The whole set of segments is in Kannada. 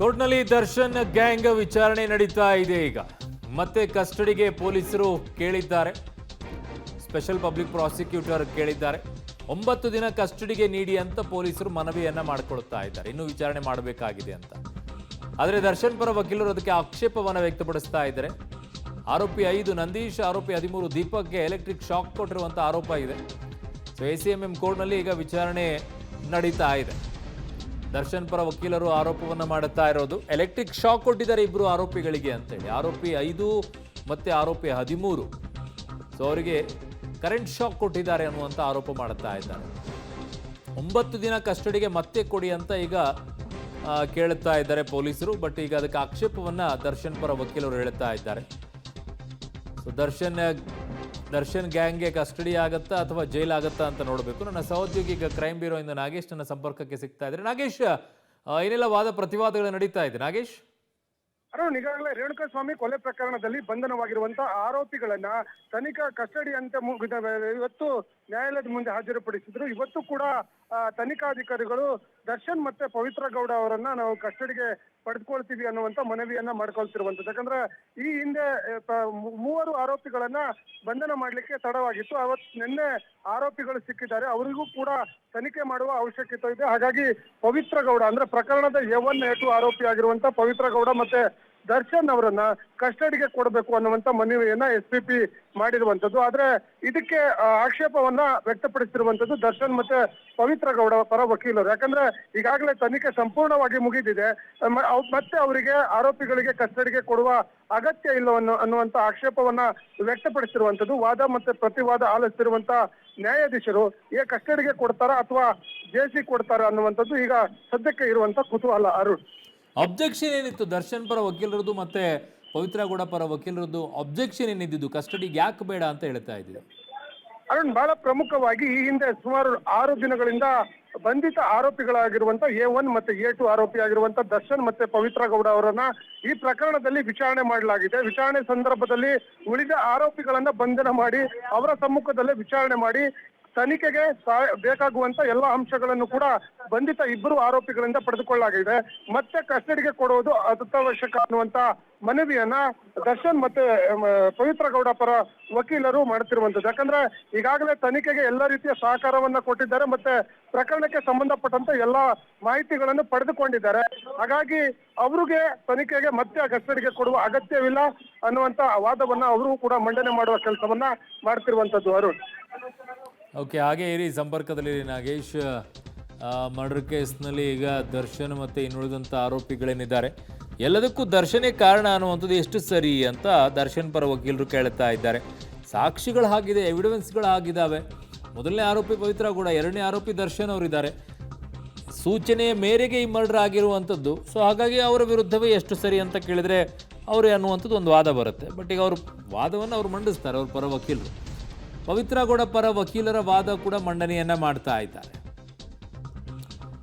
ಕೋರ್ಟ್ನಲ್ಲಿ ದರ್ಶನ್ ಗ್ಯಾಂಗ್ ವಿಚಾರಣೆ ನಡೀತಾ ಇದೆ. ಈಗ ಮತ್ತೆ ಕಸ್ಟಡಿಗೆ ಪೊಲೀಸರು ಕೇಳಿದ್ದಾರೆ. ಸ್ಪೆಷಲ್ ಪಬ್ಲಿಕ್ ಪ್ರಾಸಿಕ್ಯೂಟರ್ ಕೇಳಿದ್ದಾರೆ. 9 ದಿನ ಕಸ್ಟಡಿಗೆ ನೀಡಿ ಅಂತ ಪೊಲೀಸರು ಮನವಿಯನ್ನ ಮಾಡಿಕೊಳ್ತಾ ಇದ್ದಾರೆ. ಇನ್ನು ವಿಚಾರಣೆ ಮಾಡಬೇಕಾಗಿದೆ ಅಂತ. ಆದರೆ ದರ್ಶನ್ ಪರ ವಕೀಲರು ಅದಕ್ಕೆ ಆಕ್ಷೇಪವನ್ನು ವ್ಯಕ್ತಪಡಿಸ್ತಾ ಇದ್ದಾರೆ. ಆರೋಪಿ 5 ನಂದೀಶ್, ಆರೋಪಿ 13 ದೀಪಕ್ಗೆ ಎಲೆಕ್ಟ್ರಿಕ್ ಶಾಕ್ ಕೊಟ್ಟಿರುವಂತ ಆರೋಪ ಇದೆ. ಸೊ ACMM ಕೋರ್ಟ್ನಲ್ಲಿ ಈಗ ವಿಚಾರಣೆ ನಡೀತಾ ಇದೆ. ದರ್ಶನ್ ಪರ ವಕೀಲರು ಆರೋಪವನ್ನು ಮಾಡುತ್ತಾ ಇರೋದು ಎಲೆಕ್ಟ್ರಿಕ್ ಶಾಕ್ ಕೊಟ್ಟಿದ್ದಾರೆ ಇಬ್ಬರು ಆರೋಪಿಗಳಿಗೆ ಅಂತೇಳಿ. ಆರೋಪಿ 5 ಮತ್ತೆ ಆರೋಪಿ 13. ಸೊ ಅವರಿಗೆ ಕರೆಂಟ್ ಶಾಕ್ ಕೊಟ್ಟಿದ್ದಾರೆ ಅನ್ನುವಂಥ ಆರೋಪ ಮಾಡುತ್ತಾ ಇದ್ದಾರೆ. 9 ದಿನ ಕಸ್ಟಡಿಗೆ ಮತ್ತೆ ಕೊಡಿ ಅಂತ ಈಗ ಕೇಳುತ್ತಾ ಇದ್ದಾರೆ ಪೊಲೀಸರು. ಬಟ್ ಈಗ ಅದಕ್ಕೆ ಆಕ್ಷೇಪವನ್ನ ದರ್ಶನ್ ಪರ ವಕೀಲರು ಹೇಳ್ತಾ ಇದ್ದಾರೆ. ಸೊ ದರ್ಶನ್ ಗ್ಯಾಂಗ್ಗೆ ಕಸ್ಟಡಿ ಆಗತ್ತಾ ಅಥವಾ ಜೈಲ್ ಆಗತ್ತಾ ಅಂತ ನೋಡಬೇಕು. ನನ್ನ ಸಹೋದ್ಯೋಗಿ ಈಗ ಕ್ರೈಮ್ ಬ್ಯೂರೋ ಇಂದ ನಾಗೇಶ್ ನನ್ನ ಸಂಪರ್ಕಕ್ಕೆ ಸಿಗ್ತಾ ಇದ್ದಾರೆ. ನಾಗೇಶ್, ಏನೆಲ್ಲ ವಾದ ಪ್ರತಿವಾದಗಳು ನಡೀತಾ ಇದೆ ನಾಗೇಶ್? ಅರುಣ್, ಈಗಾಗಲೇ ರೇಣುಕಾಸ್ವಾಮಿ ಕೊಲೆ ಪ್ರಕರಣದಲ್ಲಿ ಬಂಧನವಾಗಿರುವಂತಹ ಆರೋಪಿಗಳನ್ನ ತನಿಖಾ ಕಸ್ಟಡಿ ಅಂತ ಇವತ್ತು ನ್ಯಾಯಾಲಯದ ಮುಂದೆ ಹಾಜರುಪಡಿಸಿದ್ರು. ಇವತ್ತು ಕೂಡ ತನಿಖಾಧಿಕಾರಿಗಳು ದರ್ಶನ್ ಮತ್ತೆ ಪವಿತ್ರ ಗೌಡ ಅವರನ್ನ ನಾವು ಕಸ್ಟಡಿಗೆ ಪಡೆದುಕೊಳ್ತೀವಿ ಅನ್ನುವಂತ ಮನವಿಯನ್ನ ಮಾಡ್ಕೊಳ್ತಿರುವಂತದ್ದು. ಯಾಕಂದ್ರೆ ಈ ಹಿಂದೆ 3 ಆರೋಪಿಗಳನ್ನ ಬಂಧನ ಮಾಡ್ಲಿಕ್ಕೆ ತಡವಾಗಿತ್ತು. ನಿನ್ನೆ ಆರೋಪಿಗಳು ಸಿಕ್ಕಿದ್ದಾರೆ. ಅವರಿಗೂ ಕೂಡ ತನಿಖೆ ಮಾಡುವ ಅವಶ್ಯಕತೆ ಇದೆ. ಹಾಗಾಗಿ ಪವಿತ್ರ ಗೌಡ ಅಂದ್ರೆ ಪ್ರಕರಣದ A1 A2 ಆರೋಪಿ ಆಗಿರುವಂತ ಪವಿತ್ರ ಗೌಡ ಮತ್ತೆ ದರ್ಶನ್ ಅವರನ್ನ ಕಸ್ಟಡಿಗೆ ಕೊಡಬೇಕು ಅನ್ನುವಂತ ಮನವಿಯನ್ನ SPP ಮಾಡಿರುವಂತದ್ದು. ಆದ್ರೆ ಇದಕ್ಕೆ ಆಕ್ಷೇಪವನ್ನ ವ್ಯಕ್ತಪಡಿಸಿರುವಂತದ್ದು ದರ್ಶನ್ ಮತ್ತೆ ಪವಿತ್ರ ಗೌಡ ಪರ ವಕೀಲರು. ಯಾಕಂದ್ರೆ ಈಗಾಗಲೇ ತನಿಖೆ ಸಂಪೂರ್ಣವಾಗಿ ಮುಗಿದಿದೆ. ಮತ್ತೆ ಅವರಿಗೆ ಆರೋಪಿಗಳಿಗೆ ಕಸ್ಟಡಿಗೆ ಕೊಡುವ ಅಗತ್ಯ ಇಲ್ಲ ಅನ್ನುವಂತ ಆಕ್ಷೇಪವನ್ನ ವ್ಯಕ್ತಪಡಿಸಿರುವಂತದ್ದು. ವಾದ ಮತ್ತೆ ಪ್ರತಿವಾದ ಆಲಿಸ್ತಿರುವಂತ ನ್ಯಾಯಾಧೀಶರು ಕಸ್ಟಡಿಗೆ ಕೊಡ್ತಾರಾ ಅಥವಾ ಜೇಸಿ ಕೊಡ್ತಾರಾ ಅನ್ನುವಂಥದ್ದು ಈಗ ಸದ್ಯಕ್ಕೆ ಇರುವಂತ ಕುತೂಹಲ. ಅರುಣ್, ಅಬ್ಜೆಕ್ಷನ್ ಏನಿತ್ತು ದರ್ಶನ್ ಪರ ವಕೀಲರದ್ದು ಮತ್ತೆ ಪವಿತ್ರ ಗೌಡ ಪರ ವಕೀಲರದ್ದು? ಅಬ್ಜೆಕ್ಷನ್ ಏನಿದ್ದು ಕಸ್ಟಡಿಗೆ ಯಾಕೆ ಬೇಡ ಅಂತ ಹೇಳ್ತಾ ಇದ್ದೀವಿ? ಅರುಣ್, ಬಹಳ ಪ್ರಮುಖವಾಗಿ ಈ ಹಿಂದೆ ಸುಮಾರು 6 ದಿನಗಳಿಂದ ಬಂಧಿತ ಆರೋಪಿಗಳಾಗಿರುವಂತ A1 ಮತ್ತೆ A2 ಆರೋಪಿ ಆಗಿರುವಂತ ದರ್ಶನ್ ಮತ್ತೆ ಪವಿತ್ರ ಗೌಡ ಅವರನ್ನ ಈ ಪ್ರಕರಣದಲ್ಲಿ ವಿಚಾರಣೆ ಮಾಡಲಾಗಿದೆ. ವಿಚಾರಣೆ ಸಂದರ್ಭದಲ್ಲಿ ಉಳಿದ ಆರೋಪಿಗಳನ್ನ ಬಂಧನ ಮಾಡಿ ಅವರ ಸಮ್ಮುಖದಲ್ಲೇ ವಿಚಾರಣೆ ಮಾಡಿ ತನಿಖೆಗೆ ಬೇಕಾಗುವಂತ ಎಲ್ಲ ಅಂಶಗಳನ್ನು ಕೂಡ ಬಂಧಿತ 2 ಆರೋಪಿಗಳಿಂದ ಪಡೆದುಕೊಳ್ಳಲಾಗಿದೆ. ಮತ್ತೆ ಕಸ್ಟಡಿಗೆ ಕೊಡುವುದು ಅತ್ಯವಶ್ಯಕ ಅನ್ನುವಂತ ಮನವಿಯನ್ನ ದರ್ಶನ್ ಮತ್ತೆ ಪವಿತ್ರ ಗೌಡ ಪರ ವಕೀಲರು ಮಾಡುತ್ತಿರುವಂತದ್ದು. ಯಾಕಂದ್ರೆ ಈಗಾಗಲೇ ತನಿಖೆಗೆ ಎಲ್ಲ ರೀತಿಯ ಸಹಕಾರವನ್ನ ಕೊಟ್ಟಿದ್ದಾರೆ ಮತ್ತೆ ಪ್ರಕರಣಕ್ಕೆ ಸಂಬಂಧಪಟ್ಟಂತ ಎಲ್ಲ ಮಾಹಿತಿಗಳನ್ನು ಪಡೆದುಕೊಂಡಿದ್ದಾರೆ. ಹಾಗಾಗಿ ಅವ್ರಿಗೆ ತನಿಖೆಗೆ ಮತ್ತೆ ಕಸ್ಟಡಿಗೆ ಕೊಡುವ ಅಗತ್ಯವಿಲ್ಲ ಅನ್ನುವಂತ ವಾದವನ್ನ ಅವರು ಕೂಡ ಮಂಡನೆ ಮಾಡುವ ಕೆಲಸವನ್ನ ಮಾಡ್ತಿರುವಂತದ್ದು. ಅರುಣ್, ಓಕೆ, ಹಾಗೆ ಇರಿ ಸಂಪರ್ಕದಲ್ಲಿ ನಾಗೇಶ್. ಮರ್ಡರ್ ಕೇಸ್ನಲ್ಲಿ ಈಗ ದರ್ಶನ್ ಮತ್ತು ಇನ್ನುಳಿದಂಥ ಆರೋಪಿಗಳೇನಿದ್ದಾರೆ ಎಲ್ಲದಕ್ಕೂ ದರ್ಶನೇ ಕಾರಣ ಅನ್ನುವಂಥದ್ದು ಎಷ್ಟು ಸರಿ ಅಂತ ದರ್ಶನ್ ಪರ ವಕೀಲರು ಕೇಳ್ತಾ ಇದ್ದಾರೆ. ಸಾಕ್ಷಿಗಳು ಆಗಿದೆ, ಎವಿಡೆನ್ಸ್ಗಳು ಆಗಿದ್ದಾವೆ. ಮೊದಲನೇ ಆರೋಪಿ ಪವಿತ್ರ ಗೌಡ, 2ನೇ ಆರೋಪಿ ದರ್ಶನ್ ಅವರಿದ್ದಾರೆ. ಸೂಚನೆಯ ಮೇರೆಗೆ ಈ ಮರ್ಡರ್ ಆಗಿರುವಂಥದ್ದು. ಸೊ ಹಾಗಾಗಿ ಅವರ ವಿರುದ್ಧವೇ ಎಷ್ಟು ಸರಿ ಅಂತ ಕೇಳಿದರೆ ಅವರೇ ಅನ್ನುವಂಥದ್ದು ಒಂದು ವಾದ ಬರುತ್ತೆ. ಬಟ್ ಈಗ ಅವರು ವಾದವನ್ನು ಅವ್ರು ಮಂಡಿಸ್ತಾರೆ, ಅವ್ರ ಪರ ವಕೀಲರು. ಪವಿತ್ರ ಗೌಡ ಪರ ವಕೀಲರ ವಾದ ಕೂಡ ಮಂಡನೆಯನ್ನ ಮಾಡ್ತಾ ಇದ್ದಾರೆ.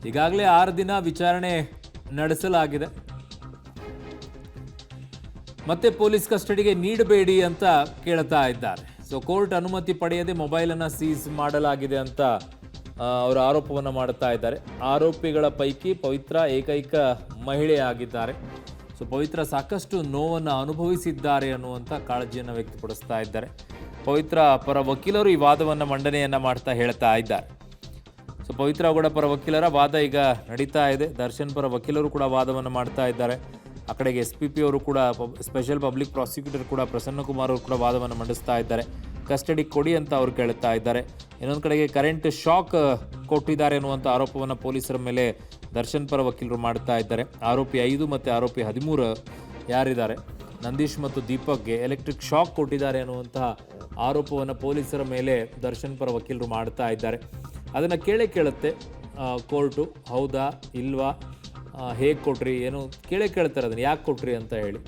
ಈಗಾಗಲೇ 6 ದಿನ ವಿಚಾರಣೆ ನಡೆಸಲಾಗಿದೆ. ಮತ್ತೆ ಪೊಲೀಸ್ ಕಸ್ಟಡಿಗೆ ನೀಡಬೇಡಿ ಅಂತ ಕೇಳ್ತಾ ಇದ್ದಾರೆ. ಸೊ ಕೋರ್ಟ್ ಅನುಮತಿ ಪಡೆಯದೆ ಮೊಬೈಲನ್ನು ಸೀಸ್ ಮಾಡಲಾಗಿದೆ ಅಂತ ಅವರು ಆರೋಪವನ್ನು ಮಾಡುತ್ತಾ ಇದ್ದಾರೆ. ಆರೋಪಿಗಳ ಪೈಕಿ ಪವಿತ್ರ ಏಕೈಕ ಮಹಿಳೆ ಆಗಿದ್ದಾರೆ. ಸೊ ಪವಿತ್ರ ಸಾಕಷ್ಟು ನೋವನ್ನು ಅನುಭವಿಸಿದ್ದಾರೆ ಅನ್ನುವಂಥ ಕಾಳಜಿಯನ್ನು ವ್ಯಕ್ತಪಡಿಸ್ತಾ ಇದ್ದಾರೆ. ಪವಿತ್ರ ಪರ ವಕೀಲರು ಈ ವಾದವನ್ನು ಮಂಡನೆಯನ್ನು ಮಾಡ್ತಾ ಹೇಳ್ತಾ ಇದ್ದಾರೆ. ಸೊ ಪವಿತ್ರ ಗೌಡ ಪರ ವಕೀಲರ ವಾದ ಈಗ ನಡೀತಾ ಇದೆ. ದರ್ಶನ್ ಪರ ವಕೀಲರು ಕೂಡ ವಾದವನ್ನು ಮಾಡ್ತಾ ಇದ್ದಾರೆ. ಆ ಕಡೆಗೆ SPP ಅವರು ಕೂಡ, ಸ್ಪೆಷಲ್ ಪಬ್ಲಿಕ್ ಪ್ರಾಸಿಕ್ಯೂಟರ್ ಕೂಡ ಪ್ರಸನ್ನ ಕುಮಾರ್ ಅವರು ಕೂಡ ವಾದವನ್ನು ಮಂಡಿಸ್ತಾ ಇದ್ದಾರೆ. ಕಸ್ಟಡಿ ಕೊಡಿ ಅಂತ ಅವರು ಕೇಳುತ್ತಾ ಇದ್ದಾರೆ. ಇನ್ನೊಂದು ಕಡೆಗೆ ಕರೆಂಟ್ ಶಾಕ್ ಕೊಟ್ಟಿದ್ದಾರೆ ಅನ್ನುವಂಥ ಆರೋಪವನ್ನು ಪೊಲೀಸರ ಮೇಲೆ ದರ್ಶನ್ ಪರ ವಕೀಲರು ಮಾಡ್ತಾ ಇದ್ದಾರೆ. ಆರೋಪಿ 5 ಮತ್ತು ಆರೋಪಿ 13 ಯಾರಿದ್ದಾರೆ ನಂದೀಶ್ ಮತ್ತು ದೀಪಕ್ಗೆ ಎಲೆಕ್ಟ್ರಿಕ್ ಶಾಕ್ ಕೊಟ್ಟಿದ್ದಾರೆ ಅನ್ನುವಂತಹ ಆರೋಪವನ್ನು ಪೊಲೀಸರ ಮೇಲೆ ದರ್ಶನ್ ಪರ ವಕೀಲರು ಮಾಡ್ತಾ ಇದ್ದಾರೆ. ಅದನ್ನು ಕೇಳುತ್ತೆ ಕೋರ್ಟು, ಹೌದಾ ಇಲ್ವಾ, ಹೇಗೆ ಕೊಟ್ರಿ, ಏನು ಕೇಳ್ತಾರೆ ಅದನ್ನು ಯಾಕೆ ಕೊಟ್ರಿ ಅಂತ ಹೇಳಿ.